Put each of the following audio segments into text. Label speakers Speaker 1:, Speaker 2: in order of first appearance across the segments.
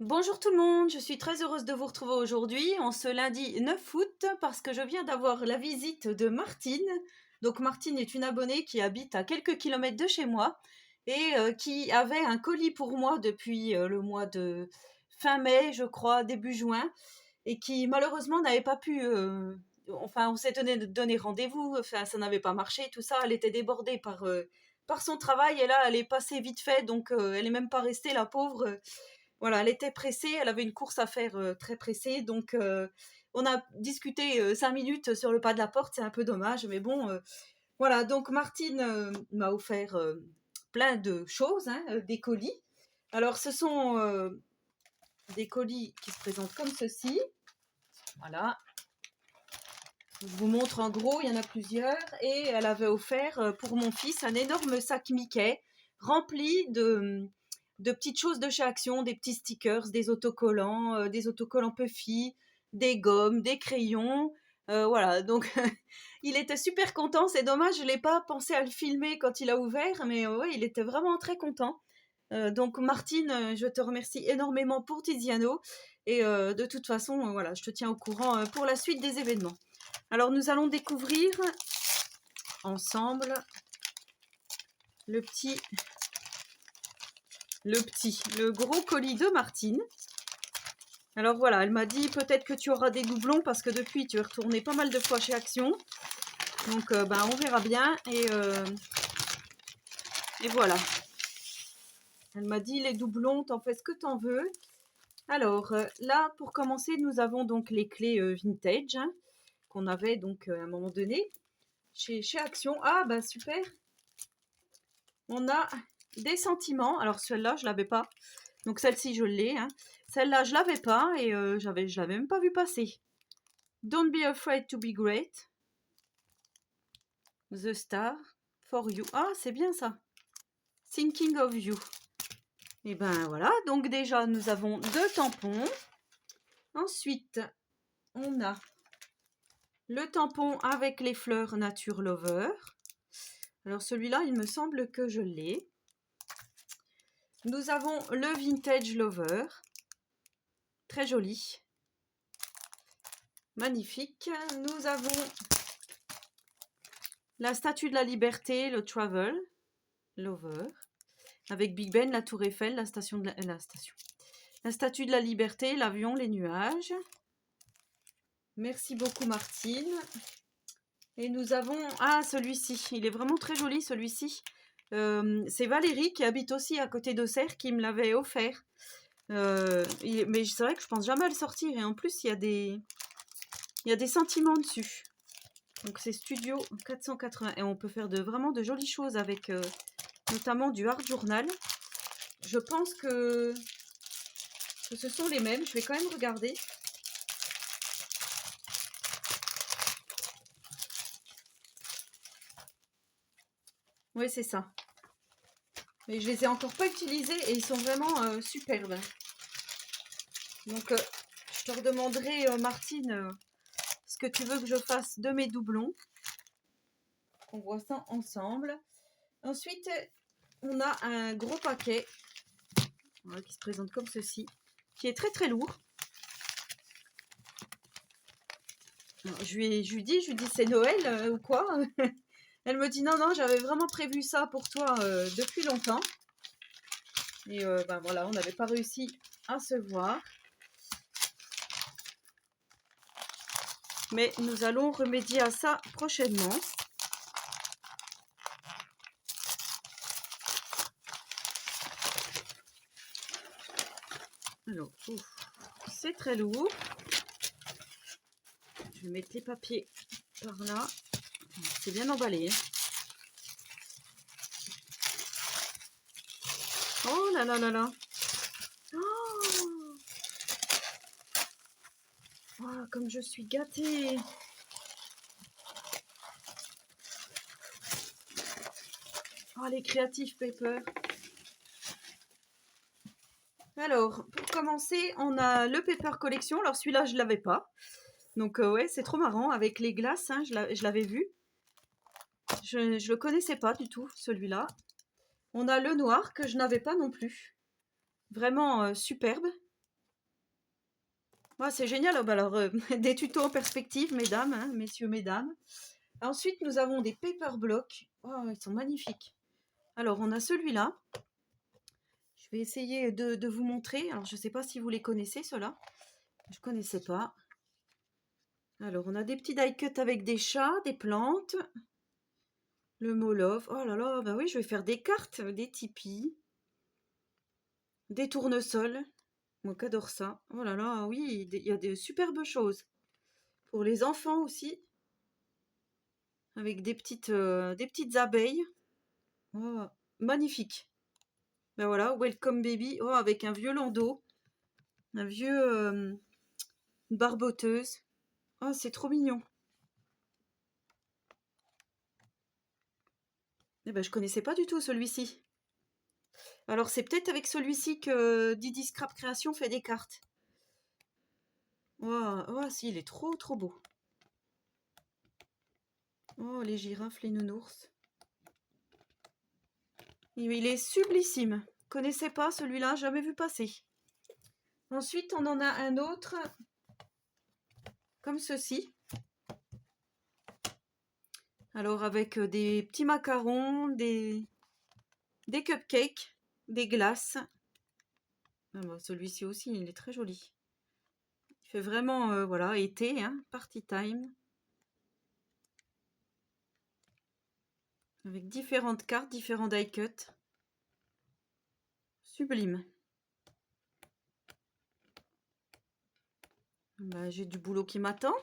Speaker 1: Bonjour tout le monde, je suis très heureuse de vous retrouver aujourd'hui en ce lundi 9 août parce que je viens d'avoir la visite de Martine. Donc Martine est une abonnée qui habite à quelques kilomètres de chez moi et qui avait un colis pour moi depuis le mois de fin mai, je crois, début juin, et qui malheureusement n'avait pas pu... enfin, on s'est donné rendez-vous, enfin, ça n'avait pas marché, tout ça, elle était débordée par son travail et là, elle est passée vite fait, donc elle est même pas restée, la pauvre. Voilà, elle était pressée, elle avait une course à faire très pressée, donc on a discuté 5 minutes sur le pas de la porte, c'est un peu dommage, mais bon, voilà, donc Martine m'a offert plein de choses, hein, des colis. Alors ce sont des colis qui se présentent comme ceci, voilà, je vous montre en gros, il y en a plusieurs, et elle avait offert pour mon fils un énorme sac Mickey rempli de petites choses de chez Action, des petits stickers, des autocollants Puffy, des gommes, des crayons. Voilà, donc il était super content. C'est dommage, je n'ai pas pensé à le filmer quand il a ouvert, mais ouais, il était vraiment très content. Donc Martine, je te remercie énormément pour Tiziano. Et de toute façon, voilà, je te tiens au courant pour la suite des événements. Alors nous allons découvrir ensemble le gros colis de Martine. Alors voilà, elle m'a dit peut-être que tu auras des doublons parce que depuis tu es retourné pas mal de fois chez Action. Donc on verra bien et voilà. Elle m'a dit les doublons, t'en fais ce que t'en veux. Alors là, pour commencer, nous avons donc les clés vintage hein, qu'on avait donc à un moment donné chez Action. Ah bah super. On a des sentiments. Alors celle-là, je l'avais pas. Donc celle-ci, je l'ai. Hein. Celle-là, je l'avais pas et je l'avais même pas vu passer. Don't be afraid to be great. The Star for You. Ah, c'est bien ça. Thinking of You. Et ben voilà, donc déjà nous avons 2 tampons. Ensuite, on a le tampon avec les fleurs Nature Lover. Alors celui-là, il me semble que je l'ai. Nous avons le Vintage Lover. Très joli. Magnifique. Nous avons la Statue de la Liberté, le Travel Lover. Avec Big Ben, la Tour Eiffel, la Statue de la Liberté, l'avion, les nuages. Merci beaucoup Martine. Et nous avons... Ah, celui-ci. Il est vraiment très joli celui-ci. C'est Valérie qui habite aussi à côté d'Auxerre qui me l'avait offert. Mais c'est vrai que je pense jamais à le sortir. Et en plus, il y a des sentiments dessus. Donc c'est Studio 480. Et on peut faire vraiment de jolies choses avec notamment du art journal. Je pense que ce sont les mêmes. Je vais quand même regarder. Oui, c'est ça. Mais je les ai encore pas utilisés et ils sont vraiment superbes. Donc, je te redemanderai, Martine, ce que tu veux que je fasse de mes doublons. On voit ça ensemble. Ensuite, on a un gros paquet voilà, qui se présente comme ceci, qui est très très lourd. Alors, je lui dis c'est Noël ou quoi? Elle me dit non, j'avais vraiment prévu ça pour toi depuis longtemps. Et ben voilà, on n'avait pas réussi à se voir. Mais nous allons remédier à ça prochainement. Alors, c'est très lourd. Je vais mettre les papiers par là. C'est bien emballé. Hein. Oh là là là là. Oh, oh, comme je suis gâtée. Oh, les Creative Paper. Alors, pour commencer, on a le Paper Collection. Alors, celui-là, je ne l'avais pas. Donc, ouais, c'est trop marrant. Avec les glaces, hein, je l'avais vu. Je ne le connaissais pas du tout, celui-là. On a le noir, que je n'avais pas non plus. Vraiment superbe. Ah, c'est génial. Oh, bah alors, des tutos en perspective, mesdames, hein, messieurs, mesdames. Ensuite, nous avons des paper blocks. Oh, ils sont magnifiques. Alors, on a celui-là. Je vais essayer de vous montrer. Alors, je ne sais pas si vous les connaissez, ceux-là. Je ne connaissais pas. Alors, on a des petits die cuts avec des chats, des plantes. Le mot love. Oh là là, bah oui, je vais faire des cartes, des tipis, des tournesols. Moi, qu'adore ça. Oh là là, oui, il y a des superbes choses. Pour les enfants aussi, avec des petites abeilles. Oh, magnifique. Ben voilà, Welcome Baby. Oh, avec un vieux landau, un vieux une barboteuse. Oh, c'est trop mignon. Eh ben, je connaissais pas du tout celui-ci. Alors, c'est peut-être avec celui-ci que Didi Scrap Création fait des cartes. Oh, oh, si, il est trop, trop beau. Oh, les girafes, les nounours. Il est sublissime. Connaissais pas celui-là, jamais vu passer. Ensuite, on en a un autre, comme ceci. Alors, avec des petits macarons, des cupcakes, des glaces. Ah bah, celui-ci aussi, il est très joli. Il fait vraiment, voilà, été, hein, party time. Avec différentes cartes, différents die cuts. Sublime. Bah, j'ai du boulot qui m'attend.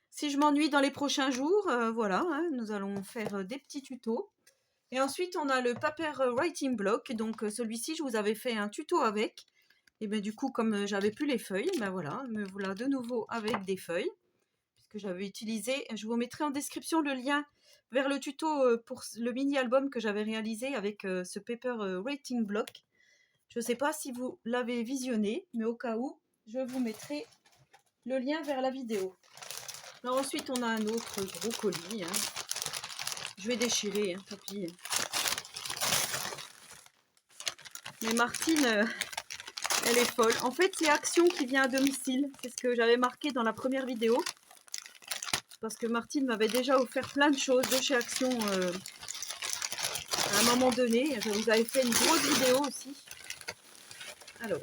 Speaker 1: Si je m'ennuie dans les prochains jours, voilà, hein, nous allons faire des petits tutos. Et ensuite, on a le paper writing block. Donc, celui-ci, je vous avais fait un tuto avec. Et bien, du coup, comme j'avais plus les feuilles, ben voilà, me voilà de nouveau avec des feuilles. Puisque j'avais utilisé, je vous mettrai en description le lien vers le tuto pour le mini-album que j'avais réalisé avec ce paper writing block. Je ne sais pas si vous l'avez visionné, mais au cas où, je vous mettrai le lien vers la vidéo. Alors ensuite, on a un autre gros colis. Hein. Je vais déchirer, hein, tant pis. Mais Martine, elle est folle. En fait, c'est Action qui vient à domicile. C'est ce que j'avais marqué dans la première vidéo. Parce que Martine m'avait déjà offert plein de choses de chez Action à un moment donné. Je vous avais fait une grosse vidéo aussi. Alors.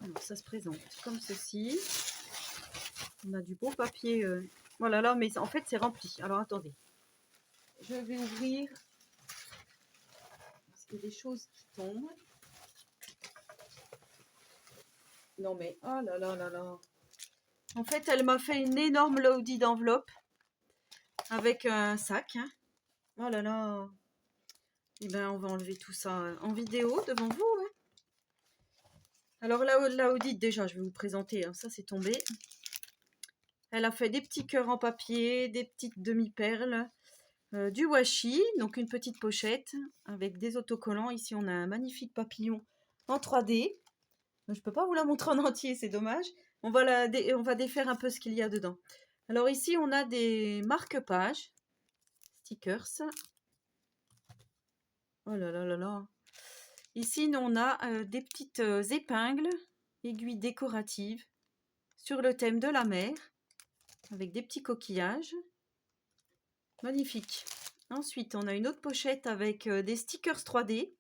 Speaker 1: Alors, ça se présente comme ceci. On a du beau papier. Voilà, là, mais en fait, c'est rempli. Alors, attendez. Je vais ouvrir. Parce qu'il y a des choses qui tombent. Non, mais, oh là là là là. En fait, elle m'a fait une énorme loadie d'enveloppe. Avec un sac. Hein. Oh là là. Et ben, on va enlever tout ça en vidéo devant vous. Hein. Alors, la audite, déjà, je vais vous présenter. Hein. Ça, c'est tombé. Elle a fait des petits cœurs en papier, des petites demi-perles, du washi, donc une petite pochette avec des autocollants. Ici, on a un magnifique papillon en 3D. Je ne peux pas vous la montrer en entier, c'est dommage. On va défaire un peu ce qu'il y a dedans. Alors ici, on a des marque-pages, stickers. Oh là là là là. Ici, on a des petites épingles, aiguilles décoratives sur le thème de la mer, avec des petits coquillages. Magnifique. Ensuite, on a une autre pochette avec des stickers 3D.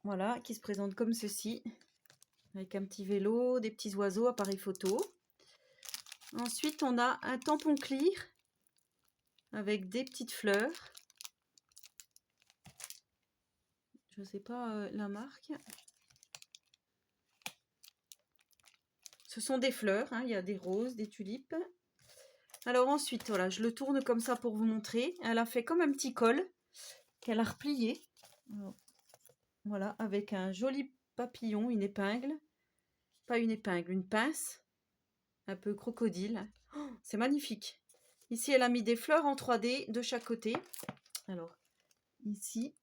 Speaker 1: Voilà, qui se présente comme ceci. Avec un petit vélo, des petits oiseaux, appareil photo. Ensuite, on a un tampon clear avec des petites fleurs. Je ne sais pas la marque. Ce sont des fleurs, hein, il y a des roses, des tulipes. Alors ensuite, voilà, je le tourne comme ça pour vous montrer. Elle a fait comme un petit col qu'elle a replié. Voilà, avec un joli papillon, une épingle. Pas une épingle, une pince. Un peu crocodile. Oh, c'est magnifique. Ici, elle a mis des fleurs en 3D de chaque côté. Alors, ici.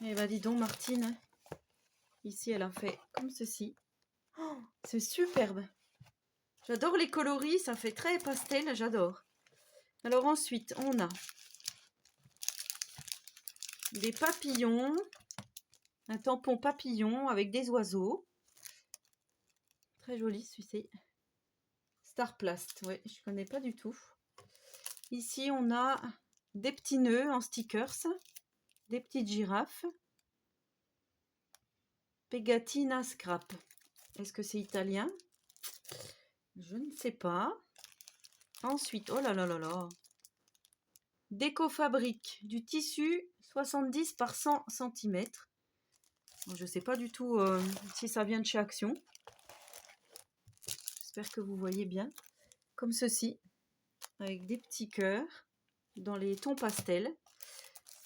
Speaker 1: Eh ben, dis donc, Martine. Ici, elle a fait comme ceci. Oh, c'est superbe. J'adore les coloris, ça fait très pastel, j'adore. Alors ensuite, on a des papillons, un tampon papillon avec des oiseaux. Très joli celui-ci. Starplast, ouais, je connais pas du tout. Ici, on a des petits nœuds en stickers, des petites girafes. Pegatina Scrap. Est-ce que c'est italien? Je ne sais pas. Ensuite, oh là là là là. Déco Fabrique, du tissu 70 par 100 cm. Bon, je ne sais pas du tout si ça vient de chez Action. J'espère que vous voyez bien. Comme ceci, avec des petits cœurs dans les tons pastels.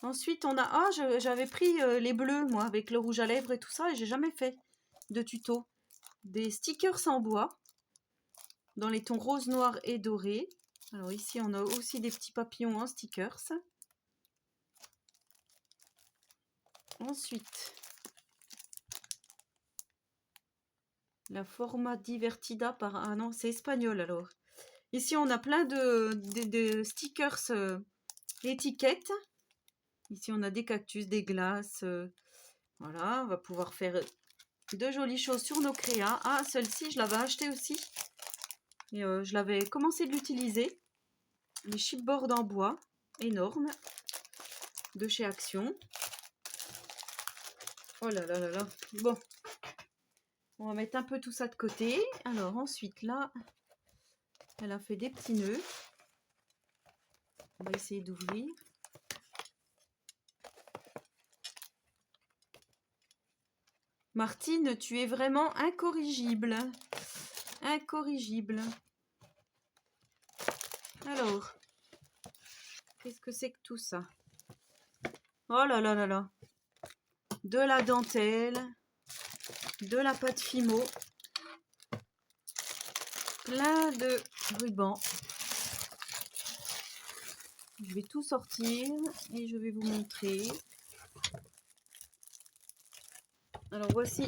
Speaker 1: Ensuite, on a... Ah, j'avais pris les bleus, moi, avec le rouge à lèvres et tout ça, et j'ai jamais fait de tuto. Des stickers en bois, dans les tons rose, noir et doré. Alors ici, on a aussi des petits papillons en stickers. Ensuite, la Forma Divertida par... Ah non, c'est espagnol alors. Ici, on a plein de stickers étiquettes. Ici, on a des cactus, des glaces. Voilà, on va pouvoir faire de jolies choses sur nos créas. Ah, celle-ci, je l'avais achetée aussi. Et je l'avais commencé de l'utiliser. Les chipboards en bois, énormes, de chez Action. Oh là là là là. Bon, on va mettre un peu tout ça de côté. Alors ensuite, là, elle a fait des petits nœuds. On va essayer d'ouvrir. Martine, tu es vraiment incorrigible. Incorrigible. Alors, qu'est-ce que c'est que tout ça? Oh là là là là. De la dentelle, de la pâte Fimo, plein de rubans. Je vais tout sortir et je vais vous montrer. Alors voici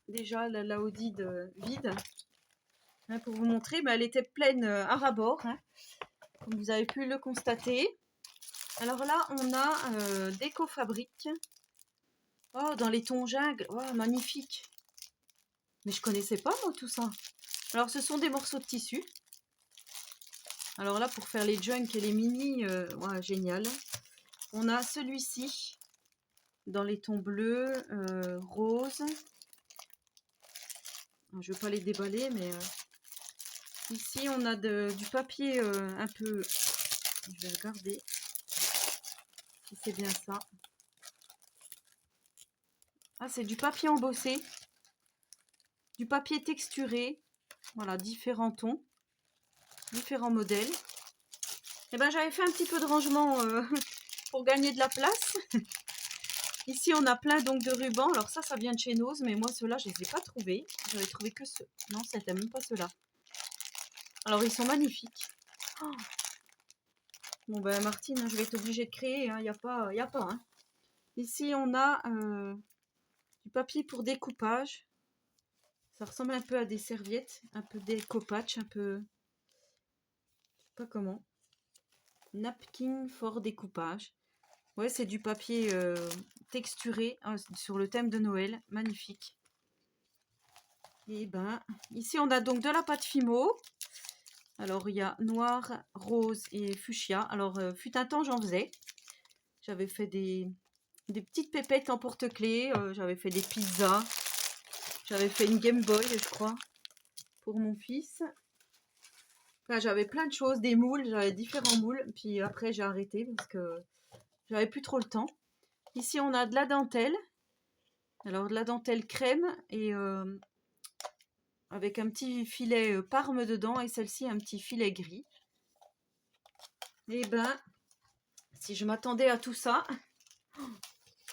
Speaker 1: déjà la Audide vide. Hein, pour vous montrer, elle était pleine à ras-bord, hein, comme vous avez pu le constater. Alors là, on a Déco Fabrique. Oh, dans les tons jungle. Oh, magnifique. Mais je connaissais pas, moi, tout ça. Alors, ce sont des morceaux de tissu. Alors là, pour faire les junk et les mini, ouais, génial. On a celui-ci dans les tons bleus, rose. Je ne vais pas les déballer, mais ici, on a du papier un peu... Je vais regarder si c'est bien ça. Ah, c'est du papier embossé. Du papier texturé. Voilà, différents tons. Différents modèles. Et ben, j'avais fait un petit peu de rangement pour gagner de la place. Ici, on a plein donc de rubans. Alors ça vient de chez Nose, mais moi, ceux-là, je ne les ai pas trouvés. J'avais trouvé que ceux. Non, c'était même pas ceux-là. Alors, ils sont magnifiques. Oh. Bon, ben, Martine, je vais être obligée de créer. Il n'y a pas. Hein. Ici, on a du papier pour découpage. Ça ressemble un peu à des serviettes. Un peu découpage, un peu... Je sais pas comment. Napkin for découpage. Ouais, c'est du papier texturé sur le thème de Noël. Magnifique. Et ben, ici, on a donc de la pâte Fimo. Alors, il y a noir, rose et fuchsia. Alors, fut un temps, j'en faisais. J'avais fait des petites pépettes en porte-clés. J'avais fait des pizzas. J'avais fait une Game Boy, je crois, pour mon fils. Enfin, j'avais plein de choses, des moules. J'avais différents moules. Puis après, j'ai arrêté parce que j'avais plus trop le temps. Ici, on a de la dentelle. Alors, de la dentelle crème et avec un petit filet parme dedans et celle-ci, un petit filet gris. Et ben, si je m'attendais à tout ça,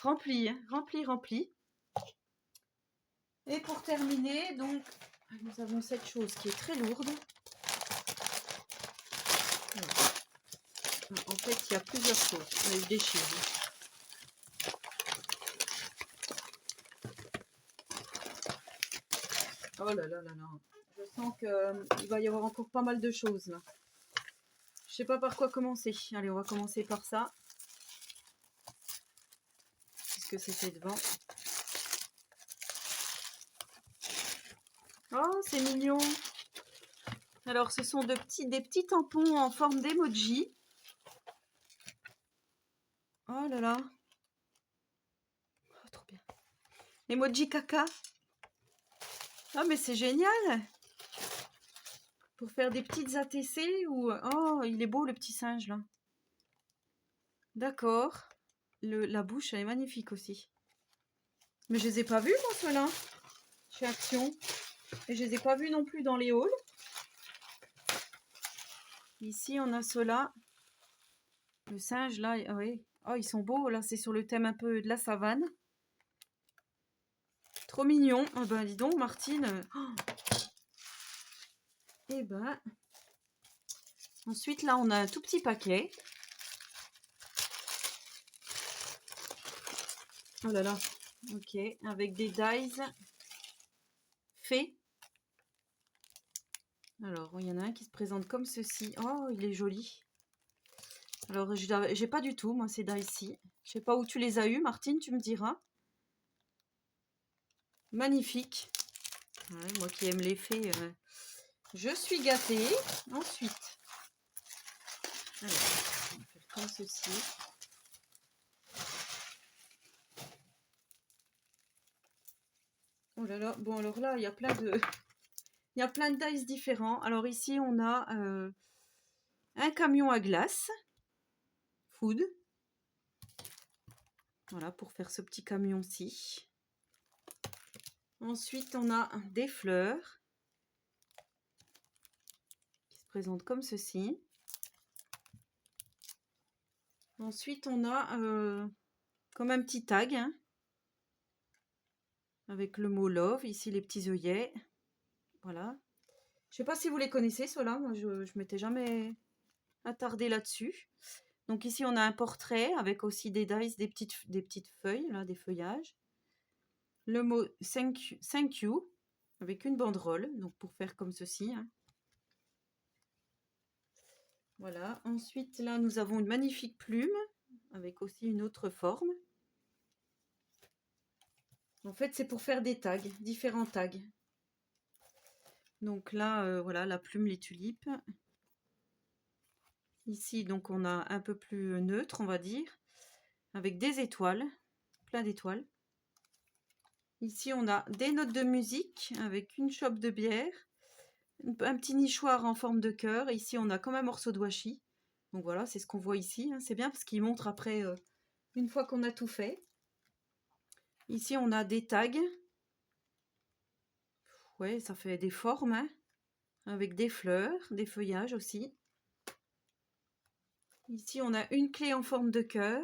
Speaker 1: rempli, hein, rempli. Et pour terminer, donc, nous avons cette chose qui est très lourde. En fait, il y a plusieurs choses. Je déchire. Oh là là là là. Je sens qu'il va y avoir encore pas mal de choses là. Je sais pas par quoi commencer. Allez, on va commencer par ça. puisque c'était devant. Oh, c'est mignon. Alors, ce sont des petits tampons en forme d'emoji. Oh là là. Oh, trop bien. Emoji caca. Ah, mais c'est génial. Pour faire des petites ATC ou... Oh, il est beau le petit singe là. D'accord. La bouche, elle est magnifique aussi. Mais je les ai pas vus, moi, ceux-là, chez Action. Et je les ai pas vus non plus dans les hauls. Ici, on a ceux-là. Le singe, là, oui. Oh, ils sont beaux. Là, c'est sur le thème un peu de la savane. Trop mignon. Ah ben, dis donc, Martine. Oh. Et ben... Ensuite, là, on a un tout petit paquet. Oh là là. Ok. Avec des dies faits. Alors, il y en a un qui se présente comme ceci. Oh, il est joli. Alors, j'ai pas du tout, moi, ces dies-ci. Je sais pas où tu les as eus, Martine, tu me diras. Magnifique. Ouais, moi qui aime les fées, je suis gâtée. Ensuite, alors, on va faire comme ceci. Oh là là, bon alors là, il y a plein de... Il y a plein de dice différents. Alors ici, on a un camion à glace. Food. Voilà, pour faire ce petit camion-ci. Ensuite, on a des fleurs. Qui se présentent comme ceci. Ensuite, on a comme un petit tag. Hein, avec le mot love. Ici, les petits œillets. Voilà. Je sais pas si vous les connaissez, ceux-là. Moi, je m'étais jamais attardée là-dessus. Donc ici, on a un portrait avec aussi des dice, des petites feuilles, là, des feuillages. Le mot thank you avec une banderole, donc pour faire comme ceci. Hein. Voilà. Ensuite, là, nous avons une magnifique plume avec aussi une autre forme. En fait, c'est pour faire des tags, différents tags. Donc là, voilà, la plume, les tulipes. Ici, donc, on a un peu plus neutre, on va dire, avec des étoiles, plein d'étoiles. Ici, on a des notes de musique avec une chope de bière, un petit nichoir en forme de cœur. Ici, on a comme un morceau de washi. Donc voilà, c'est ce qu'on voit ici. Hein. C'est bien parce qu'il montre après, une fois qu'on a tout fait. Ici, on a des tags. Ouais, ça fait des formes, hein, avec des fleurs, des feuillages aussi. Ici, on a une clé en forme de cœur,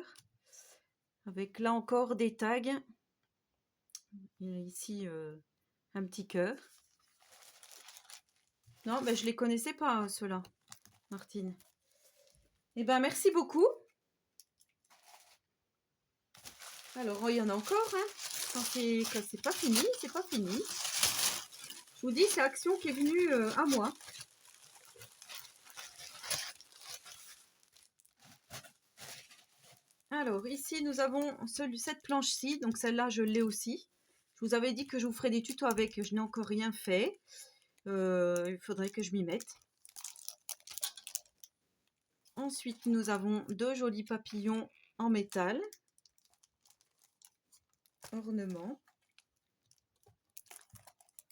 Speaker 1: avec là encore des tags. Il y a ici un petit cœur. Non, ben, je les connaissais pas, ceux-là, Martine. Eh ben, merci beaucoup. Alors, oh, il y en a encore, hein. Quand c'est pas fini, c'est pas fini. Je vous dis, c'est Action qui est venue à moi. Alors, ici, nous avons cette planche-ci. Donc, celle-là, je l'ai aussi. Je vous avais dit que je vous ferai des tutos avec. Je n'ai encore rien fait. Il faudrait que je m'y mette. Ensuite, nous avons deux jolis papillons en métal. Ornement.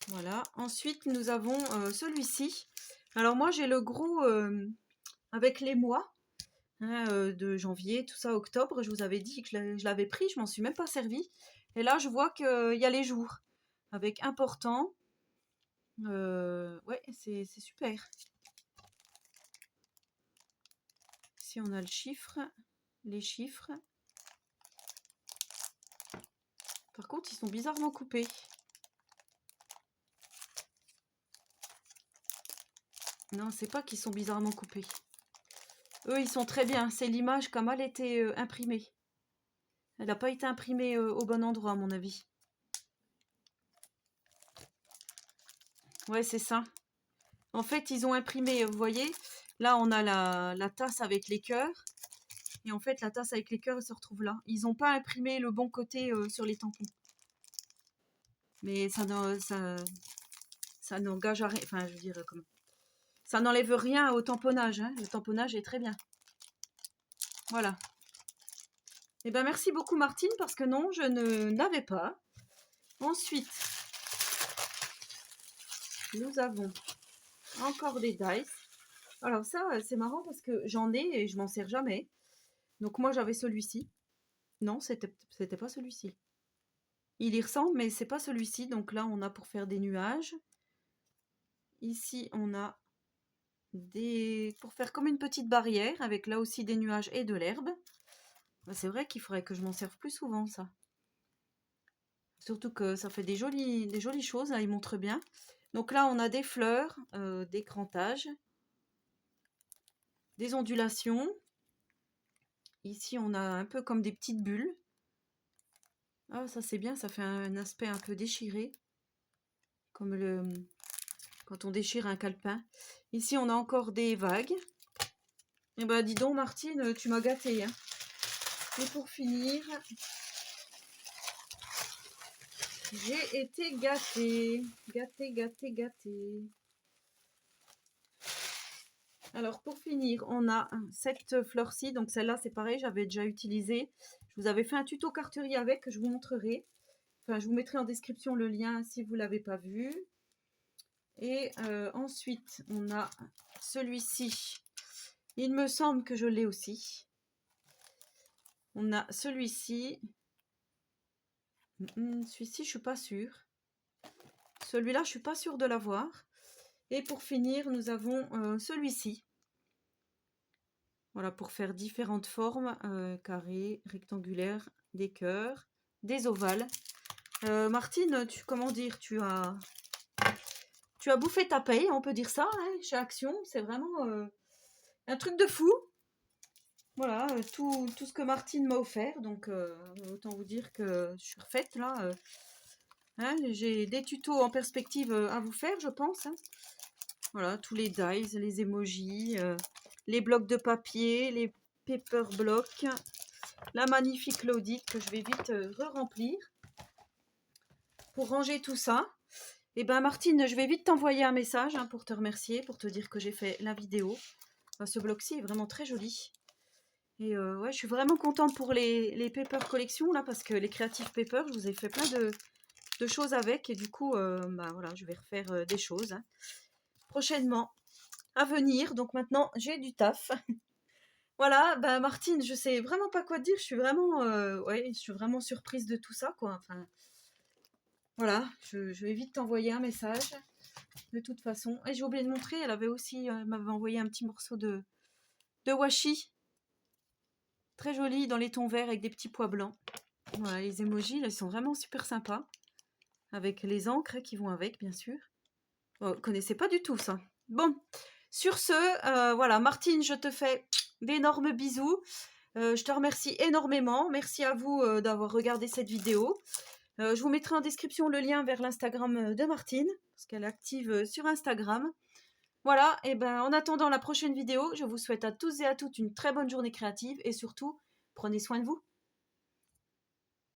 Speaker 1: Voilà. Ensuite, nous avons celui-ci. Alors, moi, j'ai le gros avec les mois. Hein, de janvier, tout ça, octobre. Je vous avais dit que je l'avais pris. Je m'en suis même pas servi. Et là, je vois qu'il y a les jours. Avec important. Ouais, c'est super. Ici, on a le chiffre. Les chiffres. Par contre, ils sont bizarrement coupés. Non, c'est pas qu'ils sont bizarrement coupés. Eux, ils sont très bien. C'est l'image comme elle était imprimée. Elle n'a pas été imprimée au bon endroit, à mon avis. Ouais, c'est ça. En fait, ils ont imprimé, vous voyez, là, on a la tasse avec les cœurs. Et en fait, la tasse avec les cœurs, elle se retrouve là. Ils n'ont pas imprimé le bon côté sur les tampons. Mais ça n'engage à rien. Enfin, je veux dire, comment ça n'enlève rien au tamponnage. Hein. Le tamponnage est très bien. Voilà. Eh bien, merci beaucoup Martine, parce que non, je ne n'avais pas. Ensuite, nous avons encore des dice. Alors ça, c'est marrant parce que j'en ai et je m'en sers jamais. Donc moi, j'avais celui-ci. Non, c'était pas celui-ci. Il y ressemble, mais c'est pas celui-ci. Donc là, on a pour faire des nuages. Ici, on a pour faire comme une petite barrière avec là aussi des nuages et de l'herbe. C'est vrai qu'il faudrait que je m'en serve plus souvent, ça. Surtout que ça fait des jolies choses, là, il montre bien. Donc là, on a des fleurs, des crantages, des ondulations. Ici, on a un peu comme des petites bulles. Ah, ça c'est bien, ça fait un aspect un peu déchiré. Comme quand on déchire un calepin. Ici, on a encore des vagues. Eh ben, dis donc, Martine, tu m'as gâtée. Hein. Et pour finir, j'ai été gâtée. Gâtée. Alors, pour finir, on a cette fleur-ci. Donc, celle-là, c'est pareil, j'avais déjà utilisé. Je vous avais fait un tuto carterie avec, que je vous montrerai. Enfin, je vous mettrai en description le lien si vous ne l'avez pas vu. Et ensuite, on a celui-ci. Il me semble que je l'ai aussi. On a celui-ci. Celui-ci, je suis pas sûre. Celui-là, je suis pas sûre de l'avoir. Et pour finir, nous avons celui-ci. Voilà, pour faire différentes formes, carrés, rectangulaires, des cœurs, des ovales. Martine, comment dire, tu as bouffé ta paye, on peut dire ça, hein, chez Action. C'est vraiment un truc de fou. Voilà, tout ce que Martine m'a offert. Donc, autant vous dire que je suis refaite là. Hein, j'ai des tutos en perspective à vous faire, je pense. Hein. Voilà, tous les dies, les emojis, les blocs de papier, les paper blocks, la magnifique Claudie que je vais vite re-remplir pour ranger tout ça. Et ben Martine, je vais vite t'envoyer un message hein, pour te remercier, pour te dire que j'ai fait la vidéo. Ce bloc-ci est vraiment très joli. Et ouais, je suis vraiment contente pour les paper collections là, parce que les Creative Paper, je vous ai fait plein de choses avec. Et du coup, bah voilà, je vais refaire des choses hein, prochainement à venir. Donc maintenant, j'ai du taf. Voilà, bah Martine, je sais vraiment pas quoi te dire. Je suis vraiment, ouais, je suis vraiment surprise de tout ça, quoi. Enfin, voilà, je vais vite t'envoyer un message. De toute façon, et j'ai oublié de montrer. Elle avait aussi, m'avait envoyé un petit morceau de washi, très joli dans les tons verts avec des petits pois blancs. Voilà, les emojis, là, ils sont vraiment super sympas, avec les encres qui vont avec, bien sûr. Oh, vous ne connaissez pas du tout ça. Bon, sur ce, voilà, Martine, je te fais d'énormes bisous. Je te remercie énormément. Merci à vous d'avoir regardé cette vidéo. Je vous mettrai en description le lien vers l'Instagram de Martine, parce qu'elle est active sur Instagram. Voilà, et ben en attendant la prochaine vidéo, je vous souhaite à tous et à toutes une très bonne journée créative et surtout, prenez soin de vous.